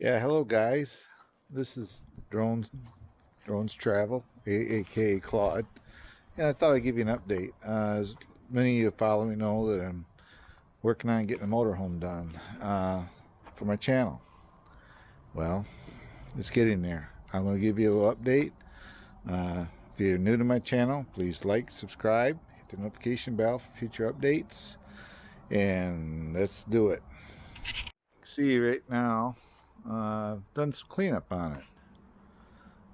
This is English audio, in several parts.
Yeah, hello guys. This is Drones Travel, aka Claude, and I thought I'd give you an update. As many of you follow me know that I'm working on getting a motorhome done for my channel. Well, it's getting there. I'm going to give you a little update. If you're new to my channel, please like, subscribe, hit the notification bell for future updates, and let's do it. See right now, done some cleanup on it.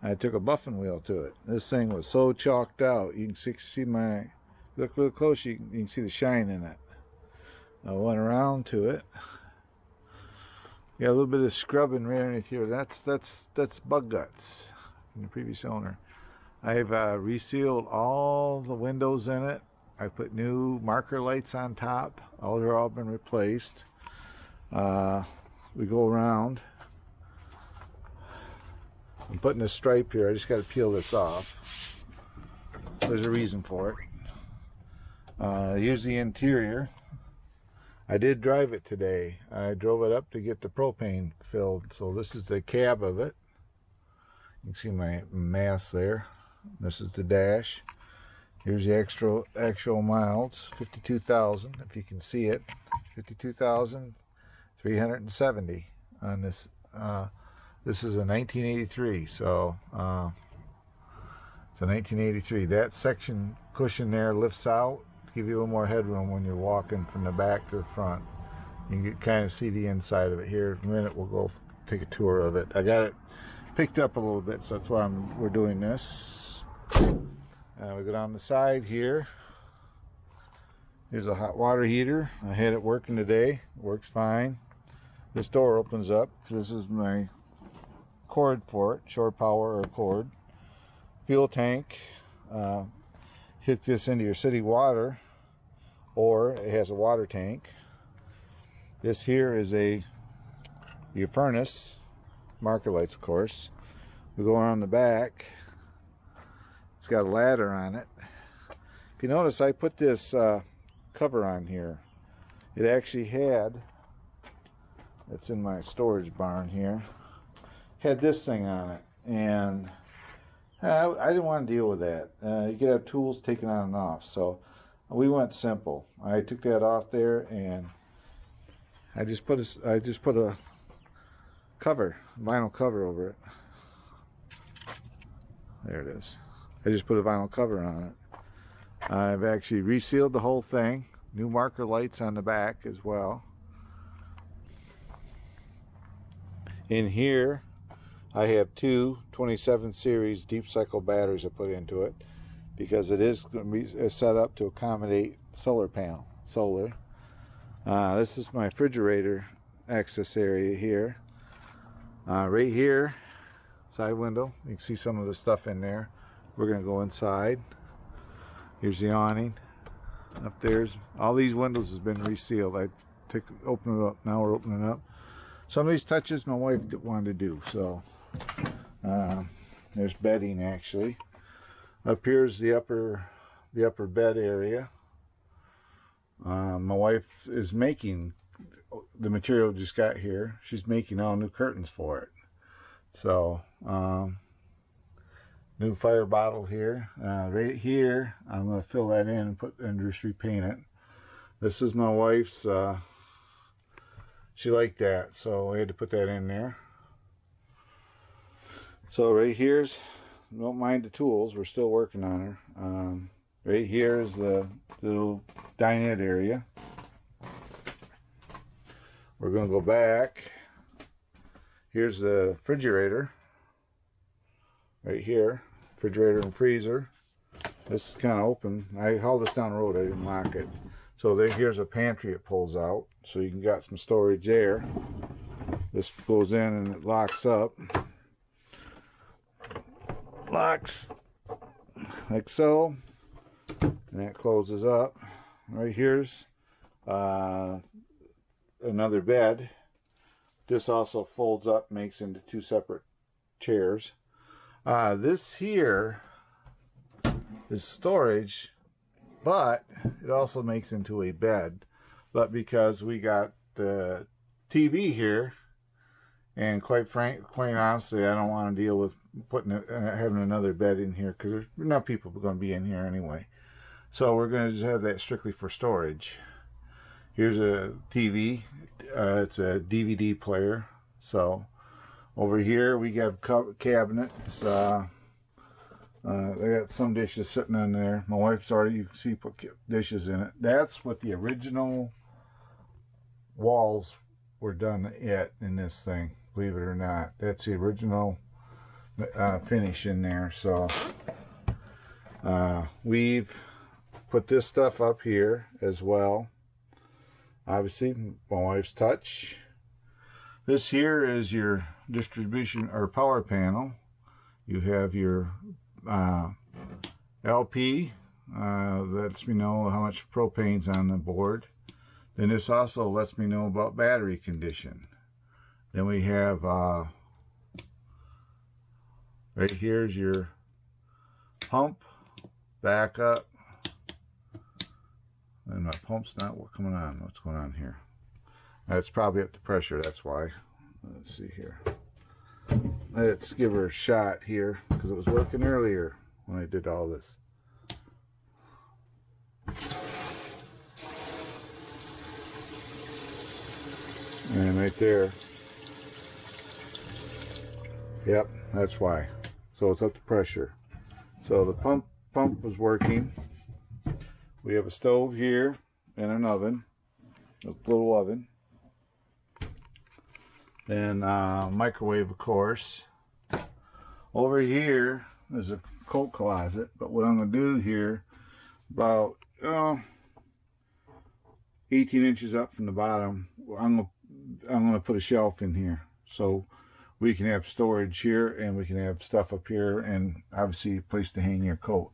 I took a buffing wheel to it. This thing was so chalked out. You can see my, look real close, you can see the shine in it. I went around to it. Got a little bit of scrubbing right underneath here. That's bug guts from the previous owner. I've resealed all the windows in it. I put new marker lights on top. They're all been replaced. We go around. I'm putting a stripe here. I just got to peel this off. There's a reason for it. Here's the interior. I did drive it today. I drove it up to get the propane filled. So this is the cab of it. You can see my mass there. This is the dash. Here's the actual miles, 52,000, if you can see it. 52,370 on this. This is a 1983, so it's a 1983. That section cushion there lifts out to give you a little more headroom when you're walking from the back to the front. You can kind of see the inside of it here. In a minute, we'll go take a tour of it. I got it picked up a little bit, so that's why we're doing this. We go down the side here. Here's a hot water heater. I had it working today. It works fine. This door opens up. This is my cord for it, shore power or cord. Fuel tank. Hook this into your city water, or it has a water tank. This here is your furnace. Marker lights, of course. We go around the back. It's got a ladder on it. If you notice, I put this cover on here. It actually had, it's in my storage barn here, had this thing on it, and I didn't want to deal with that. You could have tools taken on and off, so we went simple. I took that off there, and I just put a cover, vinyl cover over it. There it is. I just put a vinyl cover on it. I've actually resealed the whole thing. New marker lights on the back as well. In here, I have two 27 series deep cycle batteries I put into it because it is going to be set up to accommodate solar panel. This is my refrigerator access area here. Right here, side window, you can see some of the stuff in there. We're going to go inside. Here's the awning. Up there's all these windows has been resealed. Open it up. Now we're opening it up. Some of these touches my wife wanted to do. So there's bedding actually. Up here's the upper bed area. My wife is making the material just got here. She's making all new curtains for it. So new fire bottle here. Right here, I'm going to fill that in and just repaint it. This is my wife's. She liked that, so I had to put that in there. So right here's, don't mind the tools, we're still working on her. Right here is the little dinette area. We're going to go back. Here's the refrigerator. Right here, refrigerator and freezer. This is kind of open. I hauled this down the road, I didn't lock it. So here's a pantry it pulls out, so you can got some storage there. This goes in and it locks up. Locks like so, and that closes up. Right here's another bed. This also folds up, makes into two separate chairs. This here is storage, but it also makes into a bed. But because we got the TV here, And quite honestly, I don't want to deal with having another bed in here because there's enough people going to be in here anyway. So we're going to just have that strictly for storage. Here's a TV. It's a DVD player. So over here we have cabinets. I got some dishes sitting on there. My wife's already, you can see, put dishes in it. That's what the original walls were done in this thing, believe it or not. That's the original finish in there. So we've put this stuff up here as well. Obviously, my wife's touch. This here is your distribution or power panel. You have your LP. Lets me know how much propane's on the board. Then this also lets me know about battery condition. Then we have right here's your pump, backup. And my pump's not coming on. What's going on here? That's probably up to pressure, that's why. Let's see here. Let's give her a shot here because it was working earlier when I did all this. And right there. Yep, that's why. So it's up to pressure. So the pump was working. We have a stove here and an oven, a little oven. Then microwave, of course. Over here is a coat closet, but what I'm going to do here, about 18 inches up from the bottom, I'm going to put a shelf in here. So we can have storage here and we can have stuff up here and obviously a place to hang your coat.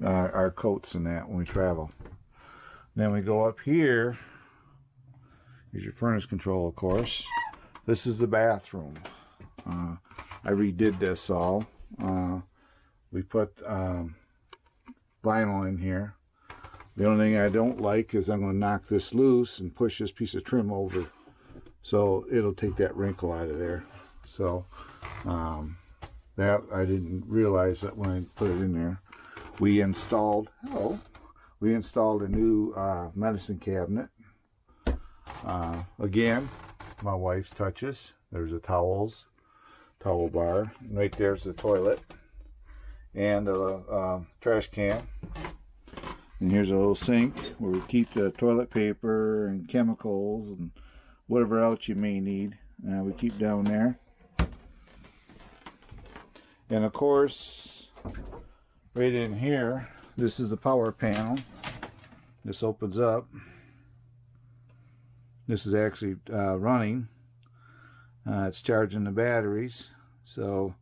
Our coats and that when we travel. Then we go up here. Here's your furnace control, of course. This is the bathroom. I redid this all. We put vinyl in here. The only thing I don't like is I'm going to knock this loose and push this piece of trim over, so it'll take that wrinkle out of there. So that I didn't realize that when I put it in there. We installed a new medicine cabinet. Again, my wife's touches. There's a towel bar. And right there's the toilet and a trash can. And here's a little sink where we keep the toilet paper and chemicals and whatever else you may need. We keep down there. And of course, right in here, this is the power panel. This opens up. This is actually running. It's charging the batteries. So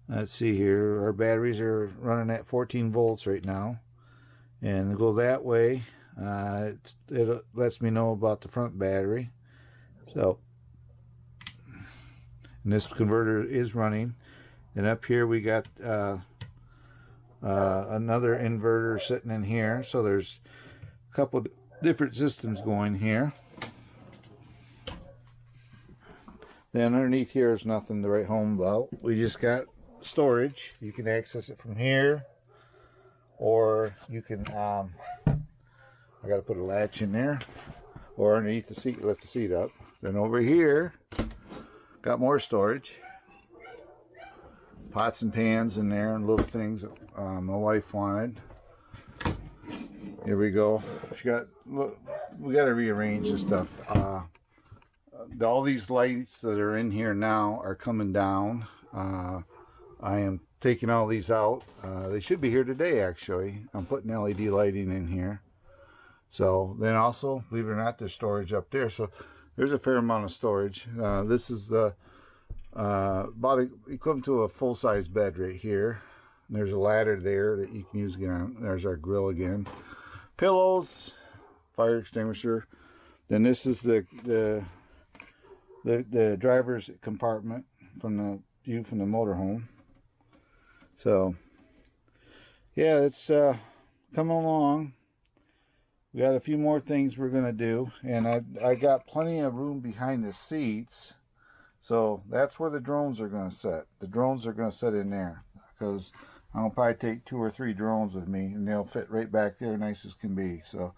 let's see here. Our batteries are running at 14 volts right now. And to go that way, it lets me know about the front battery. So, and this converter is running. And up here we got another inverter sitting in here, so there's a couple different systems going here. Then underneath here is nothing to write home about. We just got storage. You can access it from here, or you can I got to put a latch in there, or underneath the seat, lift the seat up. Then over here got more storage. Pots and pans in there and little things that my wife wanted. Here we go. We got to rearrange this stuff. All these lights that are in here now are coming down. I am taking all these out. They should be here today, actually. I'm putting LED lighting in here. So then also, believe it or not, there's storage up there. So there's a fair amount of storage. This is the about equivalent to a full-size bed right here. And there's a ladder there that you can use again. There's our grill again. Pillows, fire extinguisher. Then this is the driver's compartment from the view from the motorhome. So yeah, it's coming along. We got a few more things we're gonna do, and I got plenty of room behind the seats. So that's where the drones are going to sit. The drones are going to sit in there, because I'll probably take 2 or 3 drones with me, and they'll fit right back there, nice as can be. So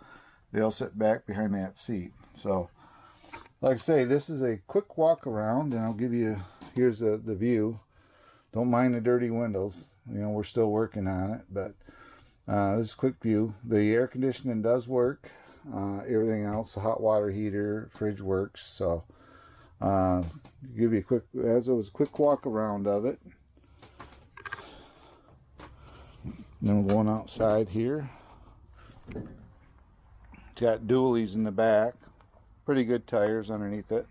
they'll sit back behind that seat. So like I say, this is a quick walk around, and I'll give you, here's the view. Don't mind the dirty windows. You know, we're still working on it, but this is a quick view. The air conditioning does work. Everything else, the hot water heater, fridge works. So give you a quick, as it was a quick walk around of it. Then we're going outside here. It's got dualies in the back. Pretty good tires underneath it.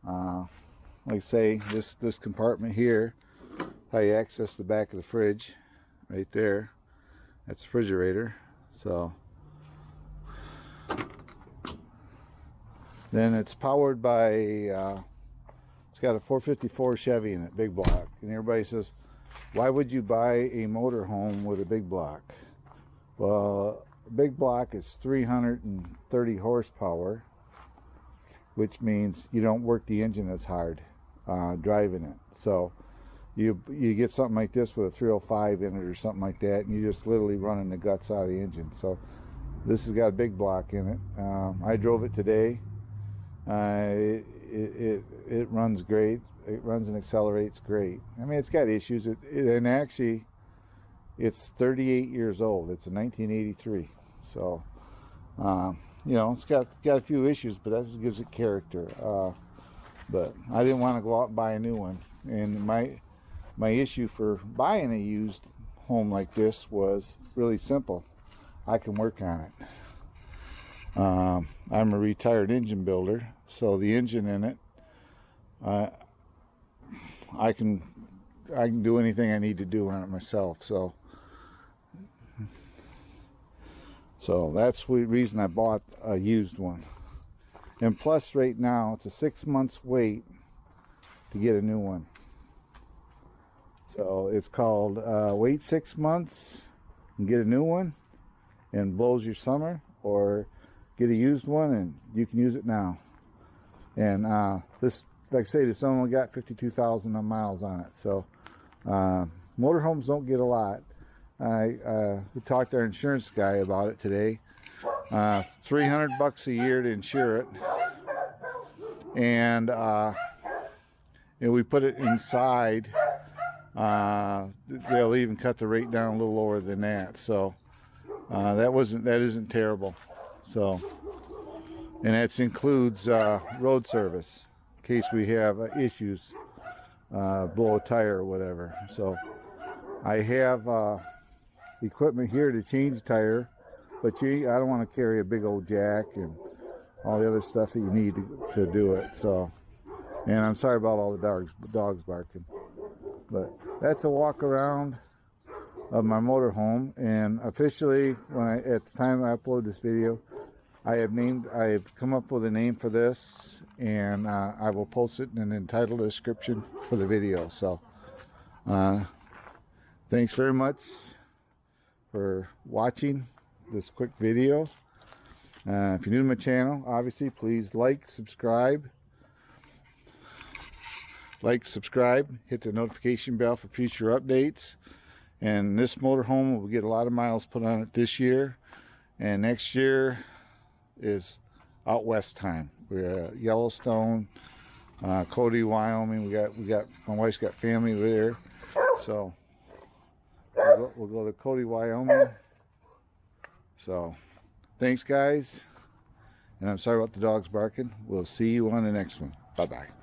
Like I say, this compartment here, how you access the back of the fridge, right there. That's the refrigerator. So then it's powered by, it's got a 454 Chevy in it, big block. And everybody says, why would you buy a motorhome with a big block? Well, a big block is 330 horsepower, which means you don't work the engine as hard driving it. So you get something like this with a 305 in it or something like that, and you're just literally running the guts out of the engine. So this has got a big block in it. I drove it today. It runs great. It runs and accelerates great. I mean, it's got issues. And actually, it's 38 years old. It's a 1983. So, you know, it's got a few issues, but that just gives it character. But I didn't want to go out and buy a new one. And my issue for buying a used home like this was really simple. I can work on it. I'm a retired engine builder, so the engine in it, I can do anything I need to do on it myself. So that's the reason I bought a used one. And plus, right now it's a 6 months wait to get a new one. So it's called wait 6 months and get a new one and blows your summer, or get a used one and you can use it now. And this, like I say, this only got 52,000 miles on it. So motorhomes don't get a lot. We talked to our insurance guy about it today. $300 a year to insure it, and we put it inside. They'll even cut the rate down a little lower than that. So that isn't terrible. So, and that includes road service in case we have issues, blow a tire or whatever. So I have equipment here to change the tire, but I don't want to carry a big old jack and all the other stuff that you need to do it. So, and I'm sorry about all the dogs barking, but that's a walk around of my motorhome. And officially, at the time I upload this video, I have come up with a name for this, and I will post it in an entitled description for the video. So thanks very much for watching this quick video. If you're new to my channel, obviously please like, subscribe, hit the notification bell for future updates. And this motorhome will get a lot of miles put on it this year, and next year is out west time. We're at Yellowstone, Cody, Wyoming. We got my wife's got family there, so we'll go to Cody, Wyoming. So thanks, guys, and I'm sorry about the dogs barking. We'll see you on the next one. Bye bye.